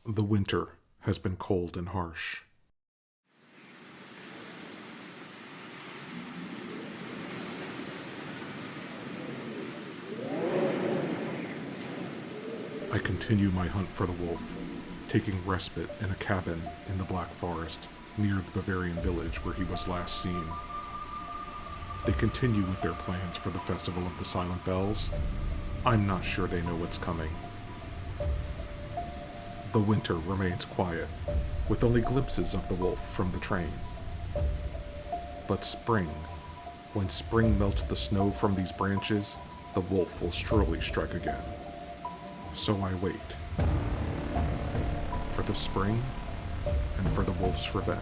The winter has been cold and harsh. I continue my hunt for the wolf, taking respite in a cabin in the Black Forest near the Bavarian village where he was last seen. They continue with their plans for the Festival of the Silent Bells. I'm not sure they know what's coming. The winter remains quiet, with only glimpses of the wolf from the train. But spring, when spring melts the snow from these branches, the wolf will surely strike again. So I wait. For the spring, and for the wolf's revenge.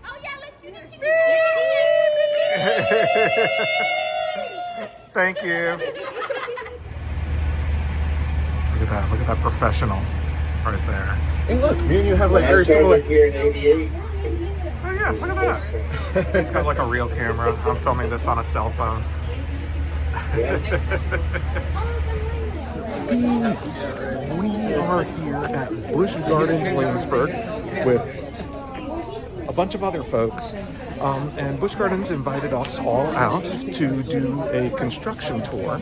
Oh yeah, let's do this. Thank you. Look at that professional right there. Hey, look, me and you have like very similar. Oh yeah, look at that. He's got like a real camera. I'm filming this on a cell phone. Beats! We are here at Busch Gardens Williamsburg with a bunch of other folks. And Busch Gardens invited us all out to do a construction tour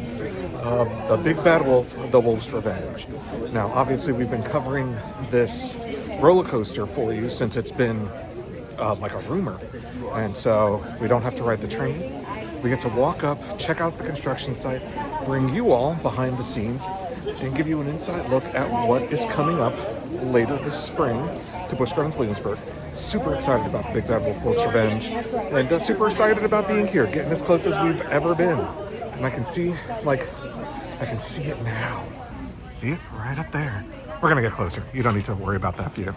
of The Big Bad Wolf, The Wolf's Revenge. Now, obviously, we've been covering this roller coaster for you since it's been like a rumor. And so we don't have to ride the train. We get to walk up, check out the construction site, bring you all behind the scenes, and give you an inside look at what is coming up later this spring to Busch Gardens Williamsburg. Super excited about the Big Bad Wolf, Wolf's Revenge, and super excited about being here, getting as close as we've ever been. And I can see it now. See it right up there. We're gonna get closer. You don't need to worry about that view.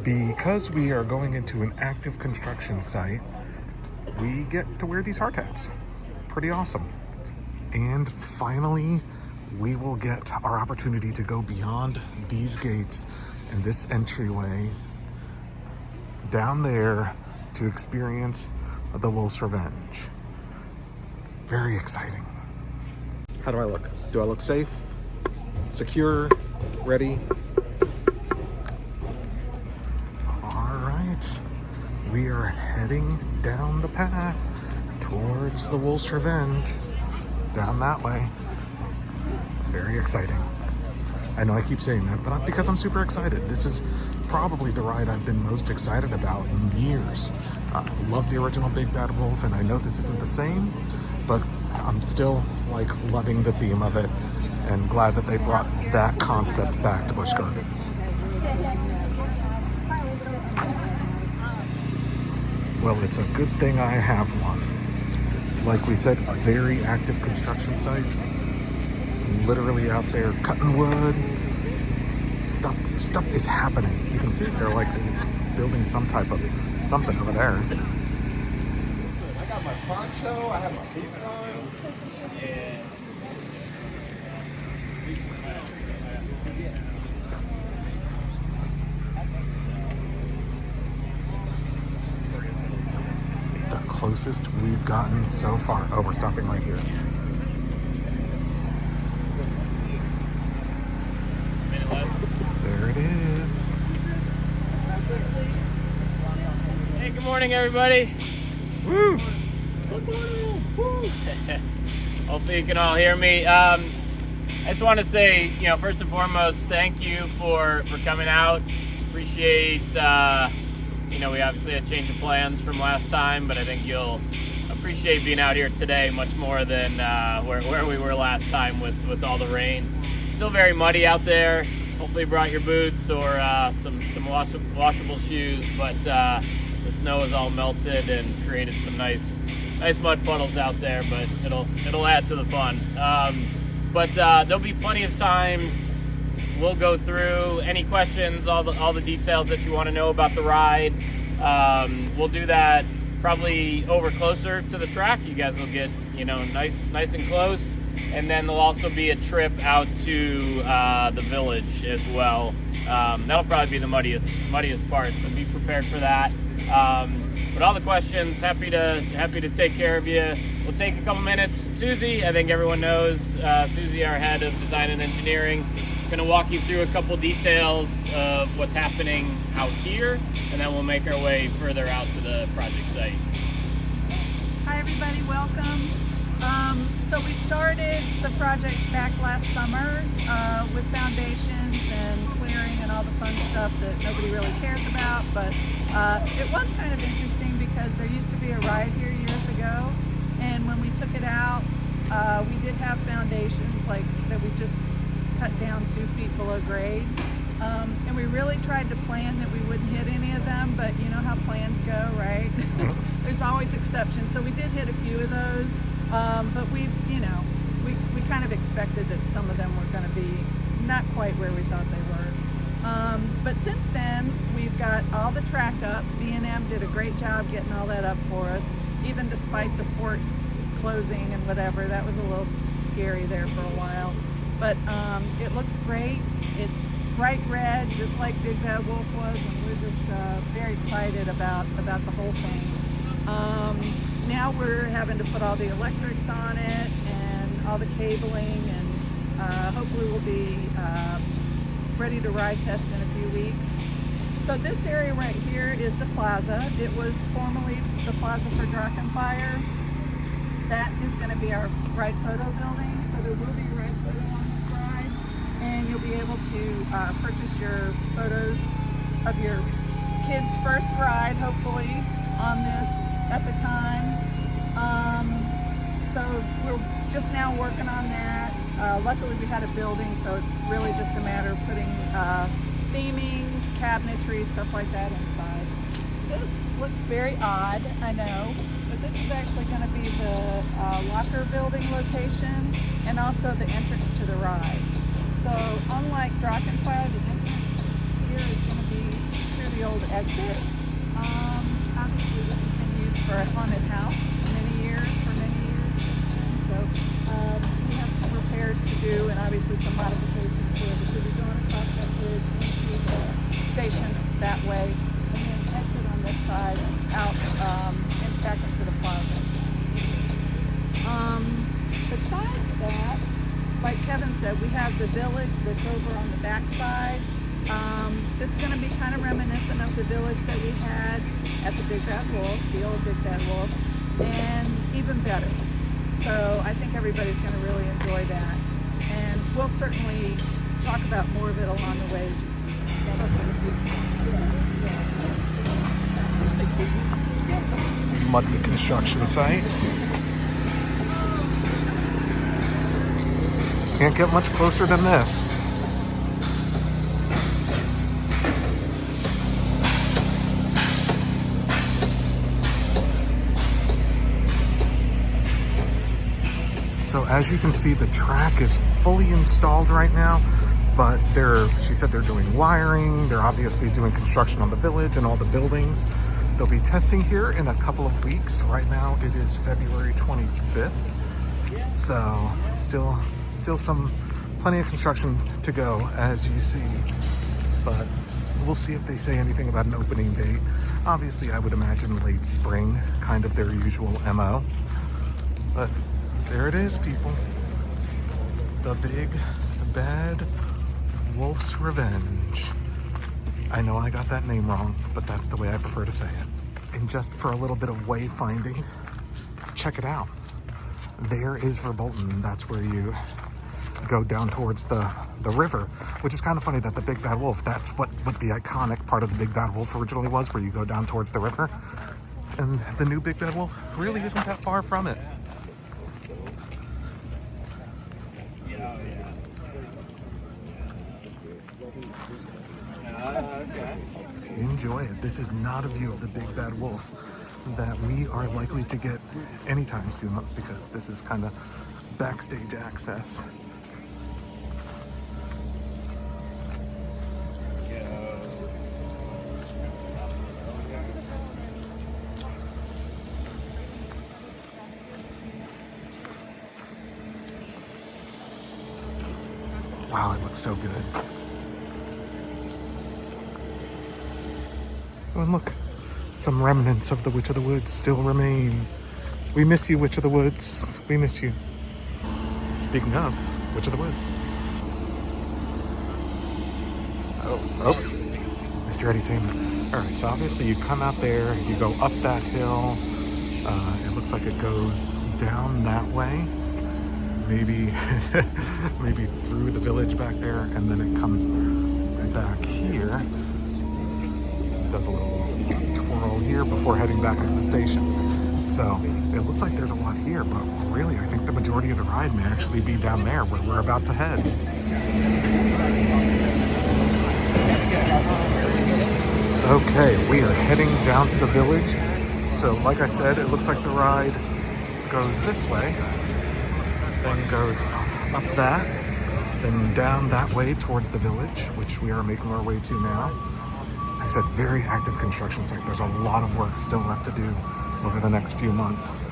Because we are going into an active construction site, we get to wear these hard hats. Pretty awesome. And finally, we will get our opportunity to go beyond these gates and this entryway down there to experience the Wolf's Revenge. Very exciting. How do I look? Do I look safe? Secure? Ready? All right. We are heading down the path towards the Wolf's Revenge. Down that way. Very exciting. I know I keep saying that, but because I'm super excited. This is probably the ride I've been most excited about in years. I love the original Big Bad Wolf, and I know this isn't the same, but I'm still like loving the theme of it and glad that they brought that concept back to Busch Gardens. Well, it's a good thing I have one. Like we said, a very active construction site. Literally out there cutting wood. Stuff is happening. You can see they're like building some type of something over there. Listen, I got my poncho, I have my boots on. The closest we've gotten so far. Oh, we're stopping right here. There it is. Hey, good morning, everybody. Woo! Hopefully you can all hear me. I just want to say, first and foremost, thank you for coming out. Appreciate, we obviously had change of plans from last time, but I think you'll appreciate being out here today much more than where we were last time with all the rain. Still very muddy out there. Hopefully you brought your boots or some washable shoes, but the snow is all melted and created some nice mud puddles out there, but it'll add to the fun. But there'll be plenty of time. We'll go through any questions, all the details that you want to know about the ride. We'll do that probably over closer to the track. You guys will get nice and close. And then there'll also be a trip out to the village as well. That'll probably be the muddiest part, so be prepared for that. But all the questions, happy to take care of you. We'll take a couple minutes. Susie, I think everyone knows, Susie, our head of design and engineering, going to walk you through a couple details of what's happening out here, and then we'll make our way further out to the project site. Hi everybody, welcome. So we started the project back last summer with foundations and clearing and all the fun stuff that nobody really cares about, but it was kind of interesting because there used to be a ride here years ago, and when we took it out, we did have foundations like that we just cut down 2 feet below grade. And we really tried to plan that we wouldn't hit any of them, but you know how plans go, right? There's always exceptions. So we did hit a few of those, but we kind of expected that some of them were going to be not quite where we thought they were. But since then, we've got all the track up. B&M did a great job getting all that up for us, even despite the port closing and whatever. That was a little scary there for a while. But it looks great. It's bright red, just like Big Bad Wolf was, and we're just very excited about the whole thing. Now we're having to put all the electrics on it and all the cabling, and hopefully we'll be ready to ride test in a few weeks. So this area right here is the plaza. It was formerly the Plaza for Drachenfire. That is going to be our ride photo building, so there will be a ride photo on this ride, and you'll be able to purchase your photos of your kids' first ride, hopefully, on this at the time. So we're just now working on that. Luckily we had a building, so it's really just a matter of putting theming, cabinetry, stuff like that inside. This looks very odd, I know, but this is actually going to be the locker building location and also the entrance to the ride. So unlike Drachenfire, the entrance here is going to be through the old exit. Obviously this has been used for a haunted house for many years. So we have some repairs to do and obviously some modifications to it, because we're going across that bridge into the station that way, and then exit on this side out and back into the plaza. Besides that, like Kevin said, we have the village that's over on the back side. It's going to be kind of reminiscent of the village that we had at the Big Bad Wolf, the old Big Bad Wolf, and even better. So I think everybody's going to really enjoy that. And we'll certainly talk about more of it along the way. Muddy construction site. Can't get much closer than this. So as you can see, the track is fully installed right now, but she said they're doing wiring. They're obviously doing construction on the village and all the buildings. They'll be testing here in a couple of weeks. Right now it is February 25th. So still plenty of construction to go, as you see, but we'll see if they say anything about an opening date. Obviously I would imagine late spring, kind of their usual MO, but there it is, people. The Big Bad Wolf's Revenge. I know I got that name wrong, but that's the way I prefer to say it. And just for a little bit of wayfinding, check it out. There is Verbolten. That's where you go down towards the river, which is kind of funny that the Big Bad Wolf, that's what the iconic part of the Big Bad Wolf originally was, where you go down towards the river. And the new Big Bad Wolf really isn't that far from it. Enjoy it. This is not a view of the Big Bad Wolf that we are likely to get anytime soon, because this is kind of backstage access. Wow, it looks so good. Oh, and look, some remnants of the Witch of the Woods still remain. We miss you, Witch of the Woods. We miss you. Speaking of Witch of the Woods. Oh, Mr. Entertainment. All right, so obviously you come out there, you go up that hill. It looks like it goes down that way. Maybe, maybe through the village back there, and then it comes back here. Does a little twirl here before heading back into the station. So it looks like there's a lot here, but really I think the majority of the ride may actually be down there where we're about to head. Okay, we are heading down to the village. So like I said, it looks like the ride goes this way, then goes up that, then down that way towards the village, which we are making our way to now. Like I said, very active construction site. There's a lot of work still left to do over the next few months.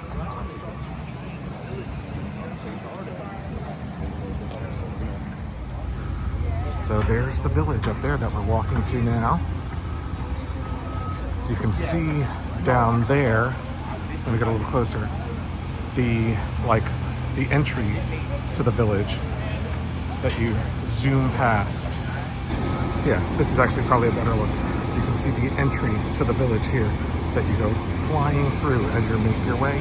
So there's the village up there that we're walking to now. You can see down there, let me get a little closer, the entry to the village that you zoom past. Yeah, this is actually probably a better look. You can see the entry to the village here that you go flying through as you make your way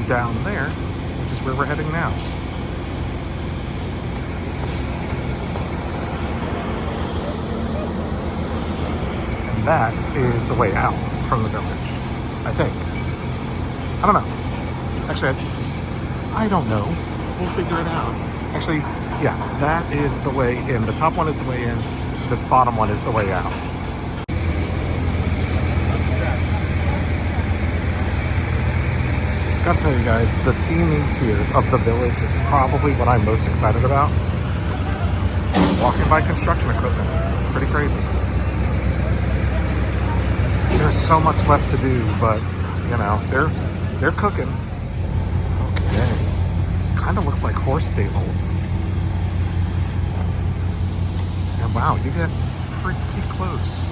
down there, which is where we're heading now. And that is the way out from the village, I think. I don't know. Actually, I don't know. We'll figure it out. Actually, yeah, that is the way in. The top one is the way in. This bottom one is the way out. Gotta tell you guys, the theming here of the village is probably what I'm most excited about. Walking by construction equipment, pretty crazy. There's so much left to do, but you know, they're cooking. Okay, kind of looks like horse stables. And wow, you get pretty close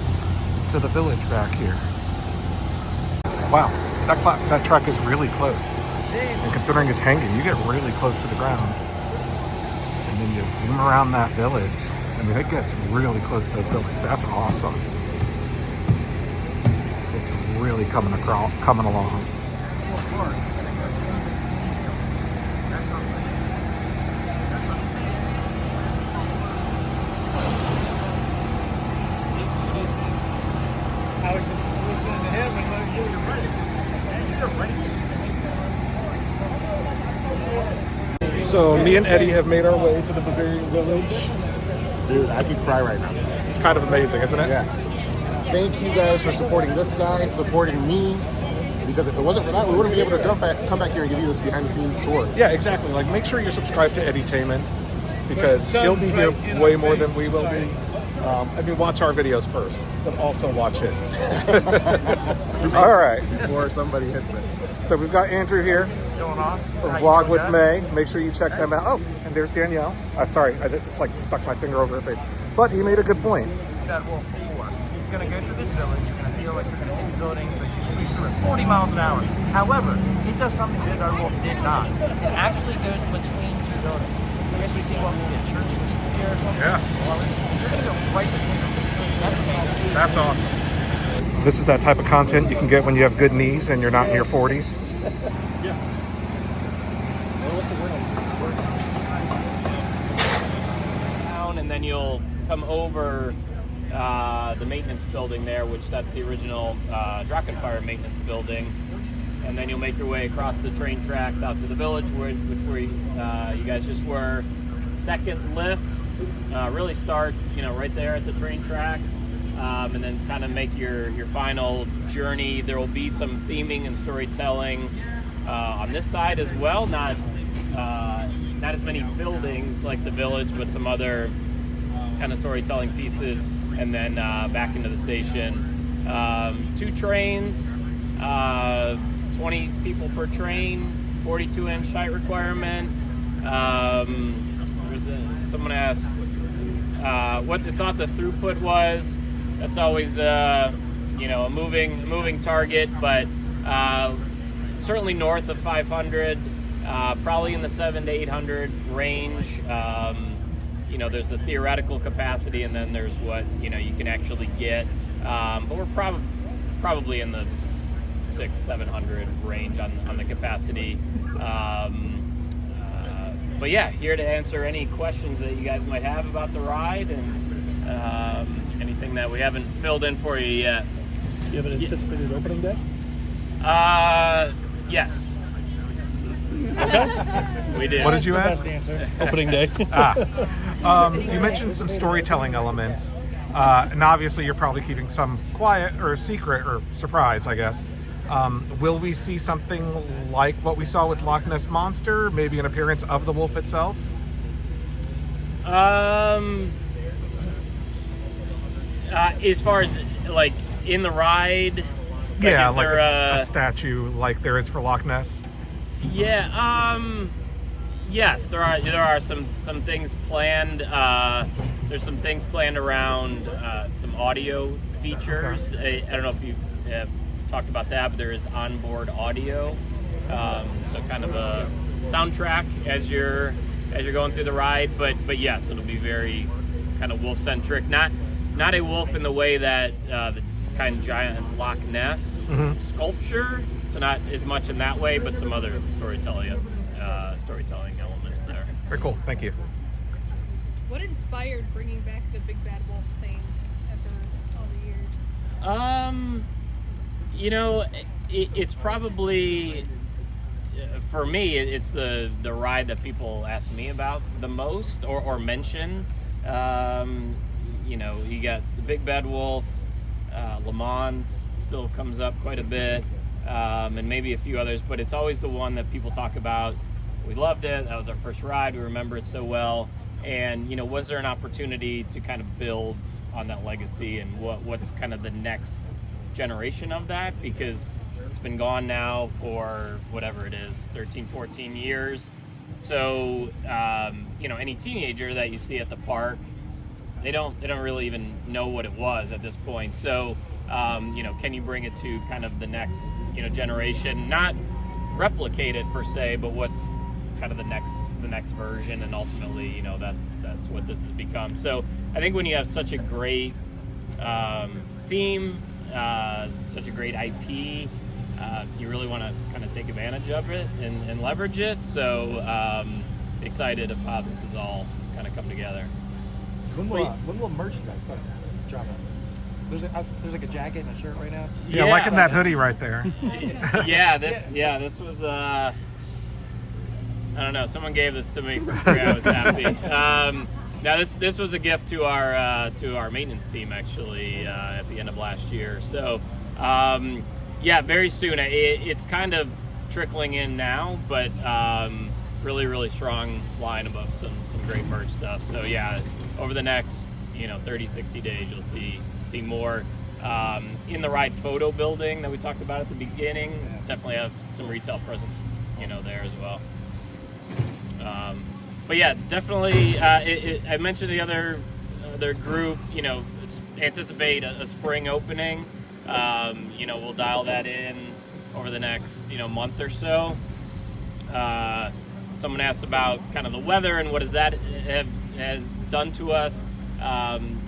to the village back here. Wow, that truck is really close. And considering it's hanging, you get really close to the ground. And then you zoom around that village. I mean, it gets really close to those buildings. That's awesome. It's really coming along. I was just listening to him and you're right. So me and Eddie have made our way to the Bavarian village. Dude, I could cry right now. It's kind of amazing, isn't it? Yeah. Thank you guys for supporting this guy, supporting me. Because if it wasn't for that, we wouldn't be able to come back here and give you this behind the scenes tour. Yeah, exactly. Like, make sure you're subscribed to Edutainment because he'll be here way more than we will be. I mean, watch our videos first, but also watch his. All right. Before somebody hits it. So we've got Andrew here from Vlog with May. Make sure you check them out. Oh, and there's Danielle. Sorry, I just like stuck my finger over her face. But he made a good point. That wolf before. He's going to go through this village. You're going to feel like you're going to hit the buildings as you squeeze through at 40 miles an hour. However, it does something that our wolf did not. It actually goes between two buildings. I guess you see what we did. Church steeple here. Yeah. You're going to go right between them. That's awesome. This is that type of content you can get when you have good knees and you're not in your 40s. And then you'll come over the maintenance building there, which that's the original Drachenfire maintenance building. And then you'll make your way across the train tracks out to the village, where you guys just were. Second lift really starts, right there at the train tracks, and then kind of make your final journey. There will be some theming and storytelling on this side as well. Not as many buildings like the village, but some other kind of storytelling pieces, and then back into the station. 2 trains, 20 people per train, 42-inch height requirement. Someone asked what they thought the throughput was. That's always a a moving target, but certainly north of 500, probably in the 700 to 800 range. There's the theoretical capacity, and then there's what you can actually get. But we're probably in the 600-700 range on the capacity. But yeah, here to answer any questions that you guys might have about the ride and anything that we haven't filled in for you yet. Do you have an anticipated opening day? Yes. We do. What did you Best ask? answer. Opening day. You mentioned some storytelling elements, and obviously you're probably keeping some quiet or secret or surprise, I guess. Will we see something like what we saw with Loch Ness Monster, maybe an appearance of the wolf itself? As far as like in the ride, Yeah, is like there a statue like there is for Loch Ness. Yeah. Yes, there are some things planned. There's some things planned around some audio features. I don't know if you have talked about that, but there is onboard audio, so kind of a soundtrack as you're going through the ride. But yes, it'll be very kind of wolf centric. Not a wolf in the way that the kind of giant Loch Ness sculpture. So not as much in that way, but some other storytelling elements there. Very cool. Thank you. What inspired bringing back the Big Bad Wolf thing after all the years? It's probably for me. It's the ride that people ask me about the most or mention. You got the Big Bad Wolf. Le Mans still comes up quite a bit. And maybe a few others, but it's always the one that people talk about. We loved it. That was our first ride. We remember it so well. And, was there an opportunity to kind of build on that legacy and what's kind of the next generation of that? Because it's been gone now for whatever it is, 13, 14 years. So, any teenager that you see at the park, they don't really even know what it was at this point. So, can you bring it to kind of the next, generation? Not replicate it per se, but what's kind of the next version, and ultimately, that's what this has become. So, I think when you have such a great theme, such a great IP, you really want to kind of take advantage of it and leverage it. So, excited of how this is all kind of come together. When will merchandise start dropping? There's like a jacket and a shirt right now. Yeah, liking that hoodie right there. This was I don't know. Someone gave this to me for free. I was happy. Now this was a gift to our maintenance team actually at the end of last year. So very soon. It's kind of trickling in now, but really strong line of some great merch stuff. So yeah, over the next 30, 60 days, you'll see more. In the ride photo building that we talked about at the beginning, definitely have some retail presence, there as well. But yeah, definitely. I mentioned the other group. Anticipate a spring opening. We'll dial that in over the next month or so. Someone asked about kind of the weather and what does that has done to us.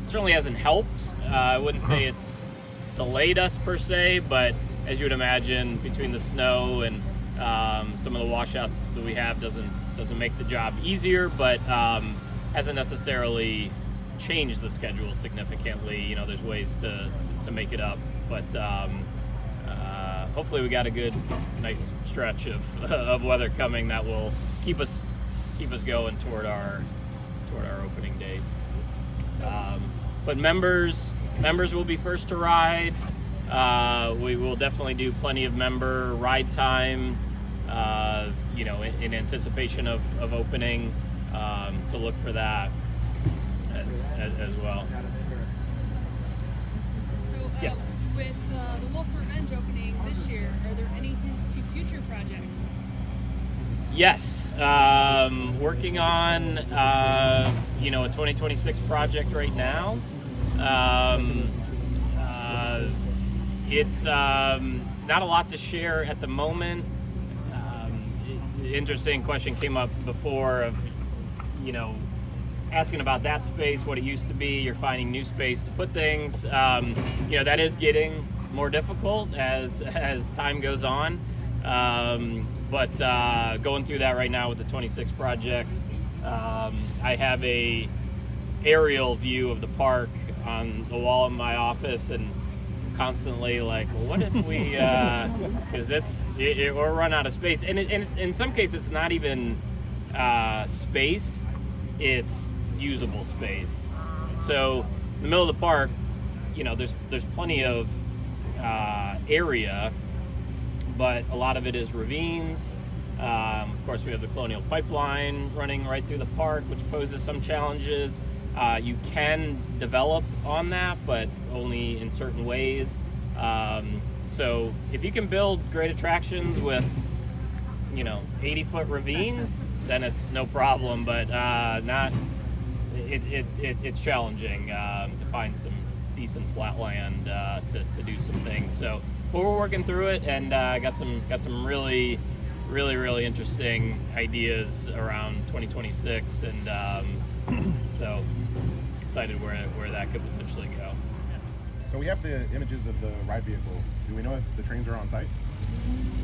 Certainly hasn't helped. I wouldn't say it's delayed us per se, but as you would imagine, between the snow and some of the washouts that we have doesn't make the job easier, but hasn't necessarily changed the schedule significantly. There's ways to make it up, but hopefully we got a good, nice stretch of weather coming that will keep us going toward our opening date. But members will be first to ride. We will definitely do plenty of member ride time, in anticipation of opening. So look for that as well. So, Yes. with the Wolf's Revenge opening this year, are there any hints to future projects? Yes, working on a 2026 project right now. It's not a lot to share at the moment. Interesting question came up before of, you know, asking about that space, what it used to be. You're finding new space to put things. You know, that is getting more difficult as time goes on. But going through that right now with the 26 project, I have a aerial view of the park on the wall in my office, and constantly like, well, what if we, because we're run out of space, and in some cases it's not even space, it's usable space. So in the middle of the park, you know, there's plenty of area, but a lot of it is ravines. Of course, we have the Colonial Pipeline running right through the park, which poses some challenges. You can develop on that, but only in certain ways. So if you can build great attractions with, you know, 80-foot ravines, then it's no problem. But it's challenging to find some decent flat land to do some things. So, but we're working through it, and got some really interesting ideas around 2026, and so excited where that could potentially go. So we have the images of the ride vehicle. Do we know if the trains are on site?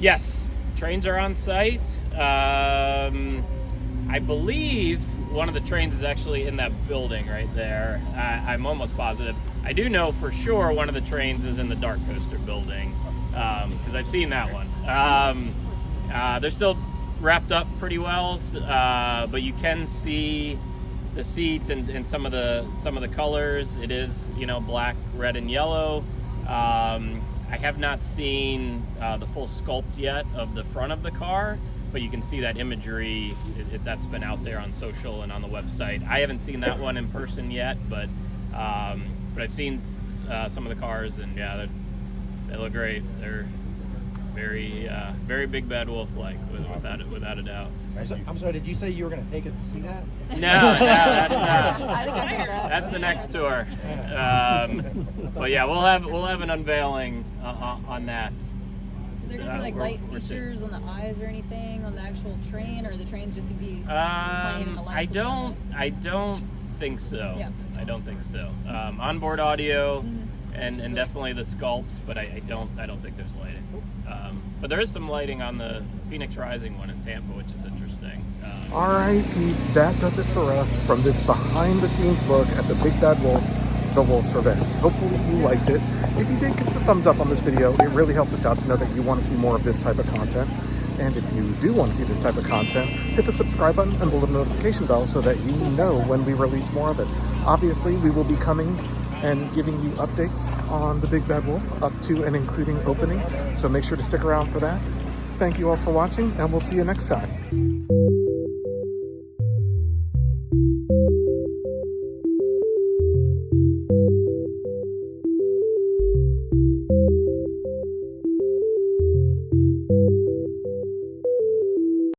Yes, trains are on site. I believe one of the trains is actually in that building right there. I'm almost positive. I do know for sure one of the trains is in the Dark Coaster building, because I've seen that one. They're still wrapped up pretty well, but you can see the seat and some of the colors. It is, you know, black, red, and yellow. I have not seen the full sculpt yet of the front of the car, but you can see that imagery that's been out there on social and on the website. I haven't seen that one in person yet, but I've seen some of the cars, and yeah, they look great. They're very big bad wolf like, without a doubt. I'm sorry, did you say you were going to take us to see that? No, that's the next tour. But yeah, we'll have an unveiling on that. Is there going to be like light features on the eyes or anything on the actual train, or the train's just going to be plain and the lights? I don't think so. Yeah. I don't think so. Onboard audio, and definitely the sculpts, but I don't think there's lighting. But there is some lighting on the Phoenix Rising one in Tampa, which is interesting. All right, peeps, that does it for us from this behind-the-scenes look at the Big Bad Wolf, The Wolf's Revenge. Hopefully you liked it. If you did, give us a thumbs up on this video. It really helps us out to know that you want to see more of this type of content. And if you do want to see this type of content, hit the subscribe button and the little notification bell so that you know when we release more of it. Obviously, we will be coming and giving you updates on the Big Bad Wolf up to and including opening. So make sure to stick around for that. Thank you all for watching, and we'll see you next time.